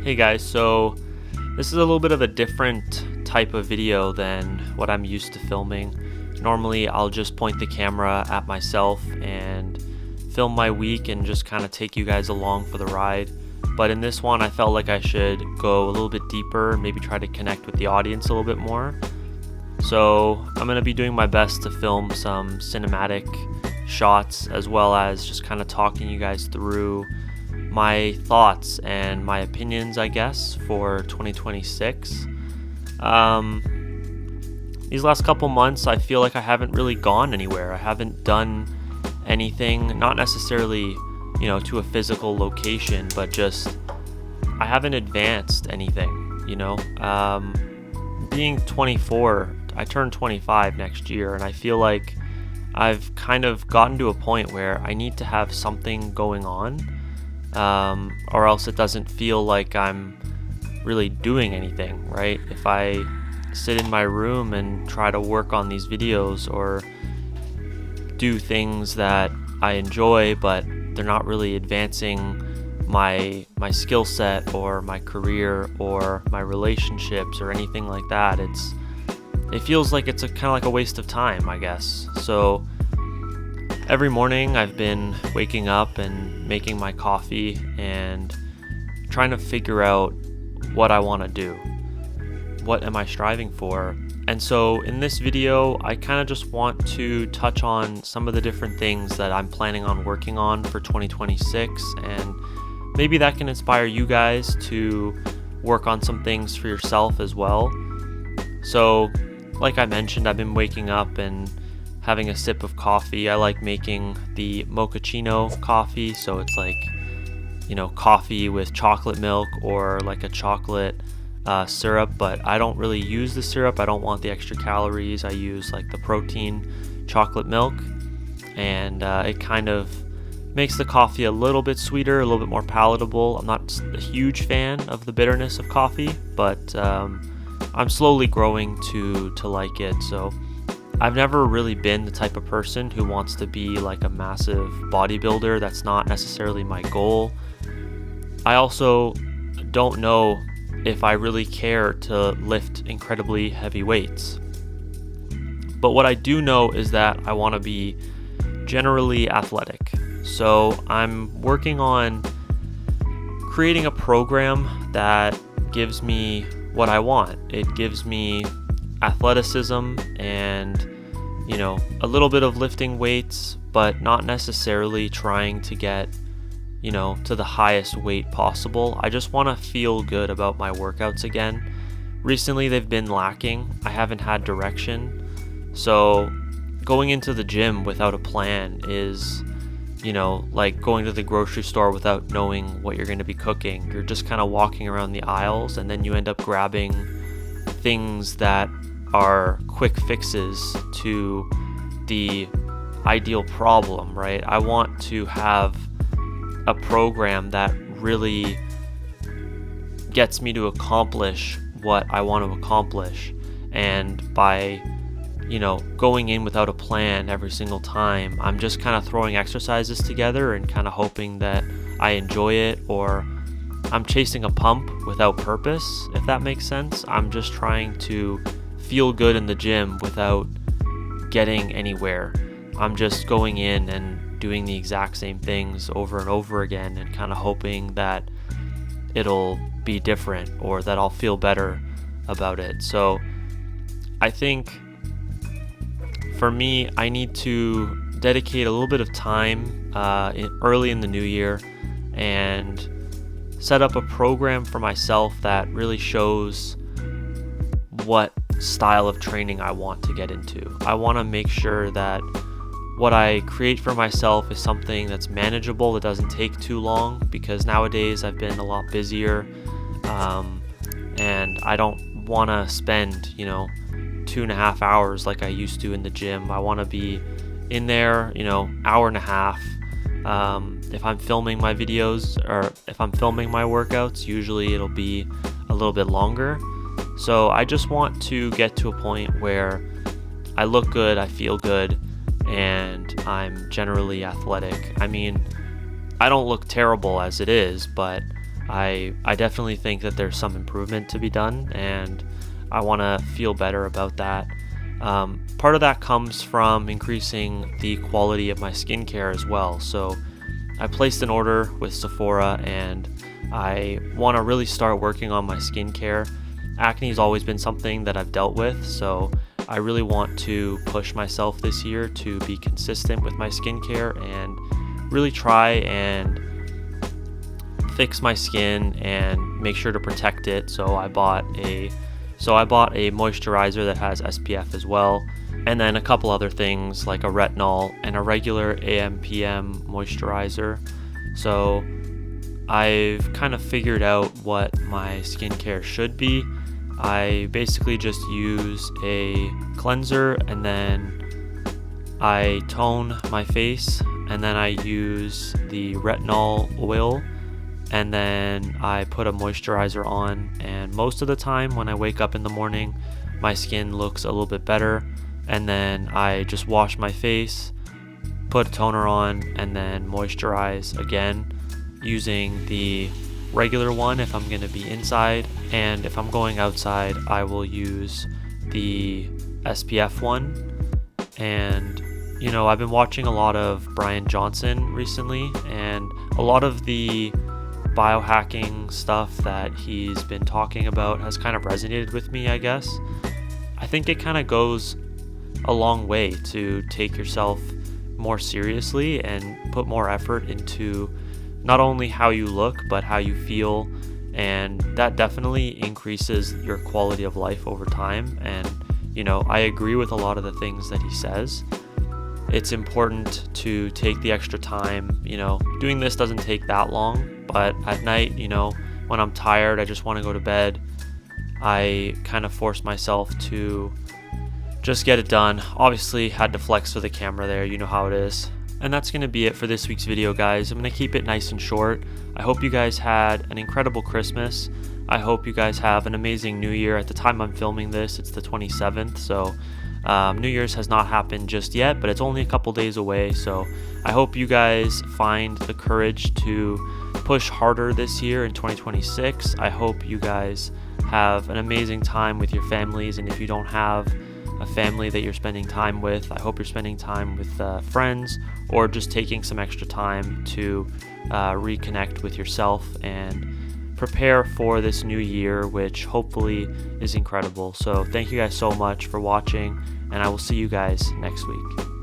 Hey guys, so this is a little bit of a different type of video than what I'm used to filming. Normally, I'll just point the camera at myself and film my week and just kind of take you guys along for the ride. But in this one, I felt like I should go a little bit deeper, maybe try to connect with the audience a little bit more. So I'm going to be doing my best to film some cinematic shots as well as just kind of talking you guys through my thoughts and my opinions, I guess, for 2026. These last couple months, I feel like I haven't really gone anywhere. I haven't done anything, not necessarily, to a physical location, but just I haven't advanced anything, Being 24, I turn 25 next year, and I feel like I've kind of gotten to a point where I need to have something going on. Or else it doesn't feel like I'm really doing anything, right? If I sit in my room and try to work on these videos or do things that I enjoy, but they're not really advancing my skill set or my career or my relationships or anything like that, it feels like it's kind of like a waste of time, I guess. So every morning I've been waking up and making my coffee and trying to figure out what I want to do. What am I striving for? And so in this video, I kind of just want to touch on some of the different things that I'm planning on working on for 2026, and maybe that can inspire you guys to work on some things for yourself as well. So like I mentioned, I've been waking up and having a sip of coffee. I like making the mochaccino coffee, so it's like, coffee with chocolate milk or like a chocolate syrup, but I don't really use the syrup. I don't want the extra calories. I use like the protein chocolate milk, and it kind of makes the coffee a little bit sweeter, a little bit more palatable. I'm not a huge fan of the bitterness of coffee, but I'm slowly growing to like it. So I've never really been the type of person who wants to be like a massive bodybuilder. That's not necessarily my goal. I also don't know if I really care to lift incredibly heavy weights. But what I do know is that I want to be generally athletic. So I'm working on creating a program that gives me what I want. It gives me athleticism and a little bit of lifting weights, but not necessarily trying to get to the highest weight possible. I just want to feel good about my workouts again. Recently they've been lacking. I haven't had direction, so going into the gym without a plan is like going to the grocery store without knowing what you're going to be cooking. You're just kind of walking around the aisles, and then you end up grabbing things that are quick fixes to the ideal problem, right? I want to have a program that really gets me to accomplish what I want to accomplish. And by going in without a plan every single time, I'm just kind of throwing exercises together and kind of hoping that I enjoy it, or I'm chasing a pump without purpose, if that makes sense. I'm just trying to feel good in the gym without getting anywhere. I'm just going in and doing the exact same things over and over again and kind of hoping that it'll be different or that I'll feel better about it. So I think for me, I need to dedicate a little bit of time early in the new year and set up a program for myself that really shows what style of training I want to get into. I want to make sure that what I create for myself is something that's manageable, that doesn't take too long, because nowadays I've been a lot busier, and I don't want to spend 2.5 hours like I used to in the gym. I want to be in there hour and a half. If I'm filming my videos or if I'm filming my workouts, usually it'll be a little bit longer. So I just want to get to a point where I look good, I feel good, and I'm generally athletic. I mean, I don't look terrible as it is, but I definitely think that there's some improvement to be done, and I want to feel better about that. Part of that comes from increasing the quality of my skincare as well. So I placed an order with Sephora, and I want to really start working on my skincare. Acne has always been something that I've dealt with, so I really want to push myself this year to be consistent with my skincare and really try and fix my skin and make sure to protect it. So I bought a moisturizer that has SPF as well, and then a couple other things like a retinol and a regular AM/PM moisturizer. So I've kind of figured out what my skincare should be. I basically just use a cleanser, and then I tone my face, and then I use the retinol oil, and then I put a moisturizer on. And most of the time when I wake up in the morning, my skin looks a little bit better, and then I just wash my face, put a toner on, and then moisturize again using the regular one if I'm going to be inside, and if I'm going outside I will use the SPF one. And I've been watching a lot of Brian Johnson recently, and a lot of the biohacking stuff that he's been talking about has kind of resonated with me, I guess. I think it kind of goes a long way to take yourself more seriously and put more effort into not only how you look but how you feel, and that definitely increases your quality of life over time. And I agree with a lot of the things that he says. It's important to take the extra time. Doing this doesn't take that long, but at night, when I'm tired, I just want to go to bed, I kind of force myself to just get it done. Obviously had to flex for the camera there, you know how it is. And that's going to be it for this week's video, guys. I'm going to keep it nice and short. I hope you guys had an incredible Christmas. I hope you guys have an amazing New Year. At the time I'm filming this, it's the 27th, so New Year's has not happened just yet, but it's only a couple days away. So I hope you guys find the courage to push harder this year in 2026. I hope you guys have an amazing time with your families, and if you don't have a family that you're spending time with, I hope you're spending time with friends, or just taking some extra time to reconnect with yourself and prepare for this new year, which hopefully is incredible. So thank you guys so much for watching, and I will see you guys next week.